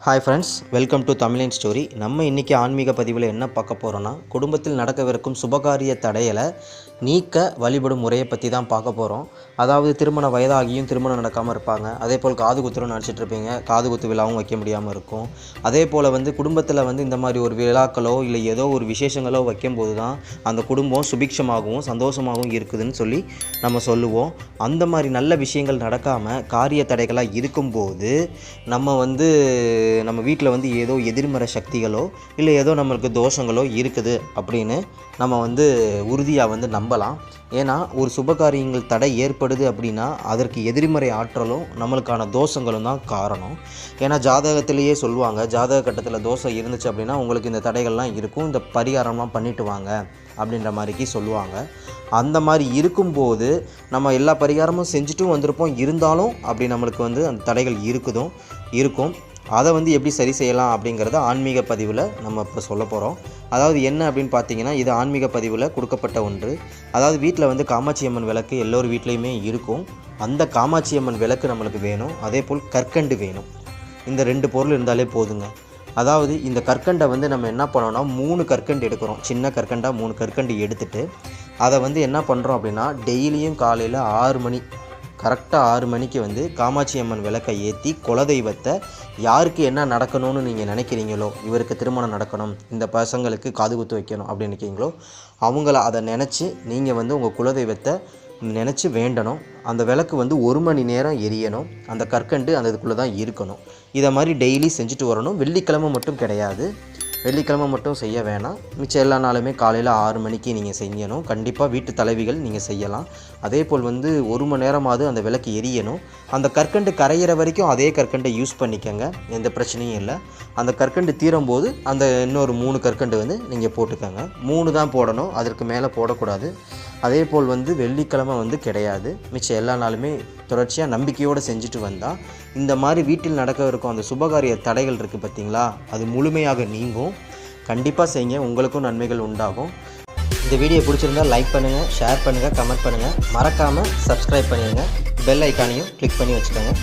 Hi friends, welcome to தமிழின் story. நம்ம இன்றைக்கி ஆன்மீக பதிவில் என்ன பார்க்க போகிறோன்னா, குடும்பத்தில் நடக்கவிருக்கும் சுபகாரிய தடைகளை நீக்க வழிபடும் முறையை பற்றி தான் பார்க்க போகிறோம். அதாவது திருமண வயதாகியும் திருமணம் நடக்காமல் இருப்பாங்க. அதே போல் காது குத்துரும் நினச்சிட்ருப்பீங்க, காது குத்து விழாவும் வைக்க முடியாமல் இருக்கும். அதே போல் குடும்பத்தில் இந்த மாதிரி ஒரு விழாக்களோ இல்லை ஏதோ ஒரு விசேஷங்களோ வைக்கும்போது தான் அந்த குடும்பம் சுபிக்ஷமாகவும் சந்தோஷமாகவும் இருக்குதுன்னு சொல்லி நம்ம சொல்லுவோம். அந்த மாதிரி நல்ல விஷயங்கள் நடக்காமல் காரிய தடைகளாக இருக்கும்போது நம்ம வீட்டில் ஏதோ எதிர்மறை சக்திகளோ இல்லை ஏதோ நம்மளுக்கு தோஷங்களோ இருக்குது அப்படின்னு நம்ம உறுதியாக நம்பலாம். ஏன்னா ஒரு சுபகாரியங்கள் தடை ஏற்படுது அப்படின்னா அதற்கு எதிர்மறை ஆற்றலும் நம்மளுக்கான தோஷங்களும் தான் காரணம். ஏன்னா ஜாதகத்திலேயே சொல்லுவாங்க, ஜாதக கட்டத்தில் தோஷம் இருந்துச்சு அப்படின்னா உங்களுக்கு இந்த தடைகள்லாம் இருக்கும், இந்த பரிகாரம்லாம் பண்ணிட்டு வாங்க அப்படின்ற மாதிரிக்கு சொல்லுவாங்க. அந்த மாதிரி இருக்கும்போது நம்ம எல்லா பரிகாரமும் செஞ்சுட்டும் வந்திருப்போம், இருந்தாலும் அப்படி நம்மளுக்கு அந்த தடைகள் இருக்கும். அதை எப்படி சரி செய்யலாம் அப்படிங்கிறத ஆன்மீக பதிவில் நம்ம இப்போ சொல்ல போகிறோம். அதாவது என்ன அப்படின்னு பார்த்தீங்கன்னா, இது ஆன்மீக பதிவில் கொடுக்கப்பட்ட ஒன்று. அதாவது வீட்டில் காமாட்சி அம்மன் விளக்கு எல்லோரும் வீட்லேயுமே இருக்கும். அந்த காமாட்சி அம்மன் விளக்கு நம்மளுக்கு வேணும். அதே போல் கற்கண்டு வேணும். இந்த 2 பொருள் இருந்தாலே போதுங்க. அதாவது இந்த கற்கண்டை நம்ம என்ன பண்ணோன்னா 3 கற்கண்டு எடுக்கிறோம். சின்ன கற்கண்டாக 3 கற்கண்டு எடுத்துகிட்டு அதை என்ன பண்ணுறோம் அப்படின்னா, டெய்லியும் காலையில் 6 மணி கரெக்டாக 6 மணிக்கு காமாட்சி அம்மன் விளக்கை ஏற்றி குலதெய்வத்தை யாருக்கு என்ன நடக்கணும்னு நீங்கள் நினைக்கிறீங்களோ, இவருக்கு திருமணம் நடக்கணும், இந்த பசங்களுக்கு காது குத்து வைக்கணும் அப்படின்னு நினைக்கிறீங்களோ, அவங்கள அதை நினச்சி நீங்கள் உங்கள் குலதெய்வத்தை நினச்சி வேண்டணும். அந்த விளக்கு 1 மணி நேரம் எரியணும். அந்த கற்கண்டு அந்த இதுக்குள்ளே தான் இருக்கணும். இதை மாதிரி டெய்லி செஞ்சுட்டு வரணும். வெள்ளிக்கிழமை மட்டும் கிடையாது, வெள்ளிக்கிழமை மட்டும் செய்ய வேணாம். மிச்சம் எல்லா நாளுமே காலையில் 6 மணிக்கு நீங்கள் செய்யணும். கண்டிப்பாக வீட்டு தலைவிகள் நீங்கள் செய்யலாம். அதே போல் 1 மணி நேரமாவது அந்த விளக்கு எரியணும். அந்த கற்கண்டு கரையிற வரைக்கும் அதே கற்கண்டை யூஸ் பண்ணிக்கங்க, எந்த பிரச்சனையும் இல்லை. அந்த கற்கண்டு தீரும்போது அந்த இன்னொரு 3 கற்கண்டு நீங்கள் போட்டுக்கோங்க. 3 தான் போடணும், அதற்கு மேலே போடக்கூடாது. அதே போல் வெள்ளிக்கிழமை கிடையாது. மிச்சம் எல்லா நாளுமே தொடர்ச்சியாக நம்பிக்கையோடு செஞ்சுட்டு வந்தால் இந்த மாதிரி வீட்டில் நடக்க இருக்கும் அந்த சுபகாரிய தடைகள் இருக்குது பார்த்தீங்களா, அது முழுமையாக நீங்கும். கண்டிப்பாக செய்யுங்க, உங்களுக்கும் நன்மைகள் உண்டாகும். இந்த வீடியோ பிடிச்சிருந்தால் லைக் பண்ணுங்கள், ஷேர் பண்ணுங்கள், கமெண்ட் பண்ணுங்கள். மறக்காமல் சப்ஸ்கிரைப் பண்ணிடுங்க. பெல் ஐக்கானையும் கிளிக் பண்ணி வச்சுக்கோங்க.